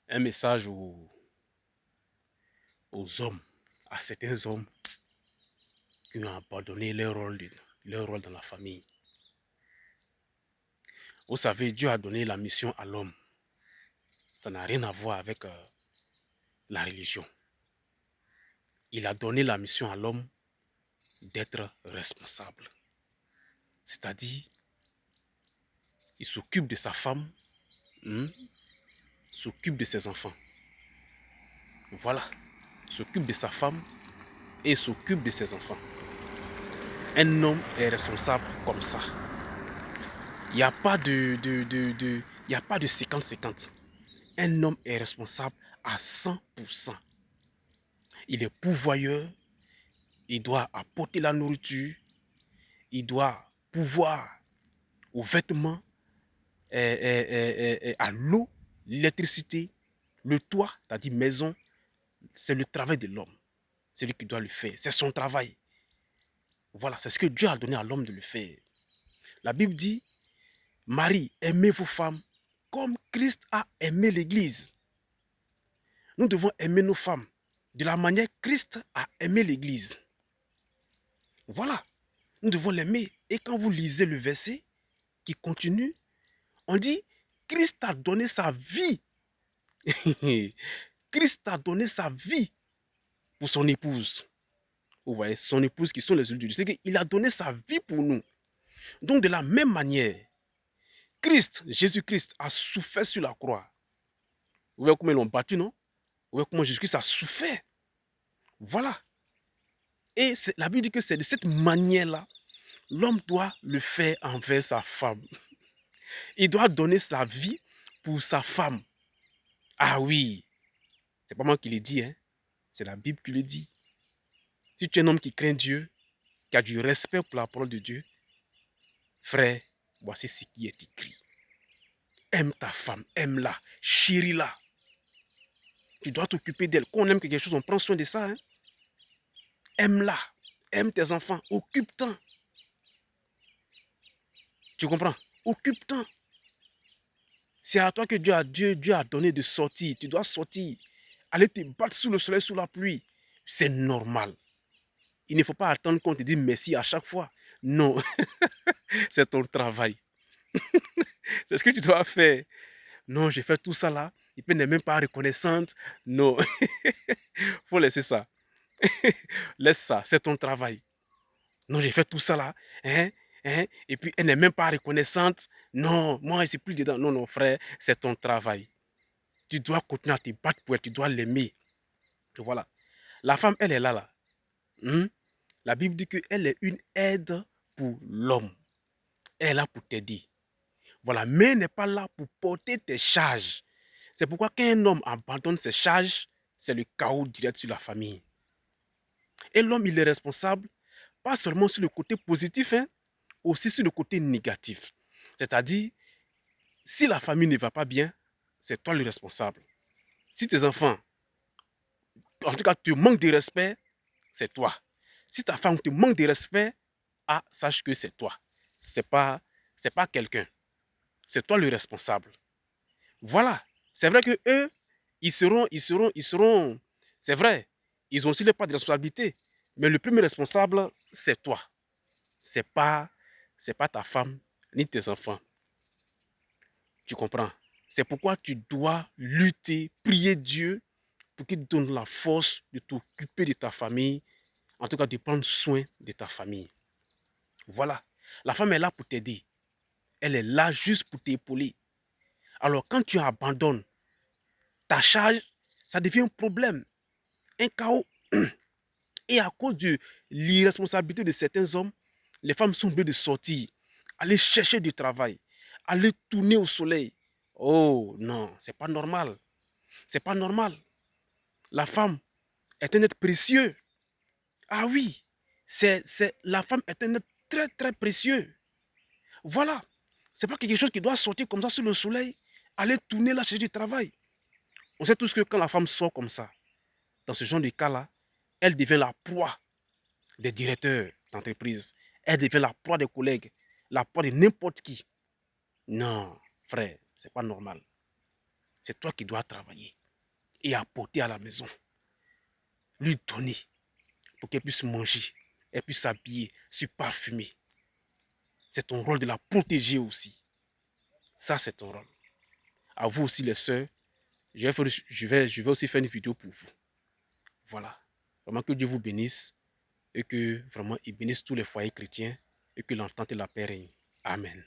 Un message aux hommes, à certains hommes qui ont abandonné leur rôle dans la famille. Vous savez, Dieu a donné la mission à l'homme. Ça n'a rien à voir avec la religion. Il a donné la mission à l'homme d'être responsable. C'est-à-dire, il s'occupe de sa femme, s'occupe de ses enfants. Voilà, il s'occupe de sa femme et s'occupe de ses enfants. Un homme est responsable comme ça. Il n'y a pas il y a pas de 50-50. Un homme est responsable à 100%. Il est pourvoyeur, il doit apporter la nourriture, il doit pouvoir aux vêtements, à l'eau, l'électricité, le toit, c'est-à-dire maison. C'est le travail de l'homme. C'est lui qui doit le faire. C'est son travail. Voilà, c'est ce que Dieu a donné à l'homme de le faire. La Bible dit, Marie, aimez vos femmes comme Christ a aimé l'Église. Nous devons aimer nos femmes de la manière que Christ a aimé l'Église. Voilà, nous devons l'aimer. Et quand vous lisez le verset qui continue, on dit, Christ a donné sa vie. Christ a donné sa vie pour son épouse. Vous voyez, son épouse qui sont les adultes. C'est qu'il a donné sa vie pour nous. Donc de la même manière, Christ, Jésus-Christ a souffert sur la croix. Vous voyez comment ils l'ont battu, non? Vous voyez comment Jésus-Christ a souffert. Voilà. Et la Bible dit que c'est de cette manière-là, l'homme doit le faire envers sa femme. Il doit donner sa vie pour sa femme. Ah oui, c'est pas moi qui le dis, hein? C'est la Bible qui le dit. Si tu es un homme qui craint Dieu, qui a du respect pour la parole de Dieu, frère, voici ce qui est écrit. Aime ta femme, aime-la, chéris-la. Tu dois t'occuper d'elle. Quand on aime quelque chose, on prend soin de ça. Hein? Aime-la, aime tes enfants, occupe-t'en. Tu comprends? Occupe-t'en. C'est à toi que Dieu a donné de sortir. Tu dois sortir. Aller te battre sous le soleil, sous la pluie. C'est normal. Il ne faut pas attendre qu'on te dise merci à chaque fois. Non, c'est ton travail. C'est ce que tu dois faire. Non, j'ai fait tout ça là. Il n'est même pas reconnaissante. Non, faut laisser ça. Laisse ça, c'est ton travail. Non, j'ai fait tout ça là. Hein, hein, et puis elle n'est même pas reconnaissante. Non, moi, je suis plus dedans. Non, non, frère, c'est ton travail. Tu dois continuer à te battre pour elle, tu dois l'aimer. Voilà. La femme, elle est là, là. La Bible dit qu'elle est une aide pour l'homme. Elle est là pour t'aider. Voilà, mais elle n'est pas là pour porter tes charges. C'est pourquoi quand un homme abandonne ses charges, c'est le chaos direct sur la famille. Et l'homme, il est responsable, pas seulement sur le côté positif, hein, aussi sur le côté négatif. C'est-à-dire, si la famille ne va pas bien, c'est toi le responsable. Si tes enfants, en tout cas, te manquent de respect, c'est toi. Si ta femme te manque de respect, ah, sache que c'est toi. C'est pas quelqu'un. C'est toi le responsable. Voilà. C'est vrai que eux, c'est vrai, ils ont aussi le pas de responsabilité. Mais le premier responsable, c'est toi. C'est pas, c'est pas ta femme ni tes enfants. Tu comprends? C'est pourquoi tu dois lutter, prier Dieu pour qu'il te donne la force de t'occuper de ta famille, en tout cas de prendre soin de ta famille. Voilà. La femme est là pour t'aider. Elle est là juste pour t'épauler. Alors quand tu abandonnes ta charge, ça devient un problème, un chaos. Et à cause de l'irresponsabilité de certains hommes, les femmes sont obligées de sortir, aller chercher du travail, aller tourner au soleil. Oh non, c'est pas normal. C'est pas normal. La femme est un être précieux. Ah oui, la femme est un être très très précieux. Voilà. C'est pas quelque chose qui doit sortir comme ça sous le soleil, aller tourner là chercher du travail. On sait tous que quand la femme sort comme ça, dans ce genre de cas-là, elle devient la proie des directeurs d'entreprise. Elle devient la proie des collègues, la proie de n'importe qui. Non, frère, c'est pas normal. C'est toi qui dois travailler et apporter à la maison. Lui donner pour qu'elle puisse manger, elle puisse s'habiller, se parfumer. C'est ton rôle de la protéger aussi. Ça, c'est ton rôle. À vous aussi, les sœurs, je vais aussi faire une vidéo pour vous. Voilà. Vraiment que Dieu vous bénisse et que vraiment il bénisse tous les foyers chrétiens et que l'entente et la paix règnent. Amen.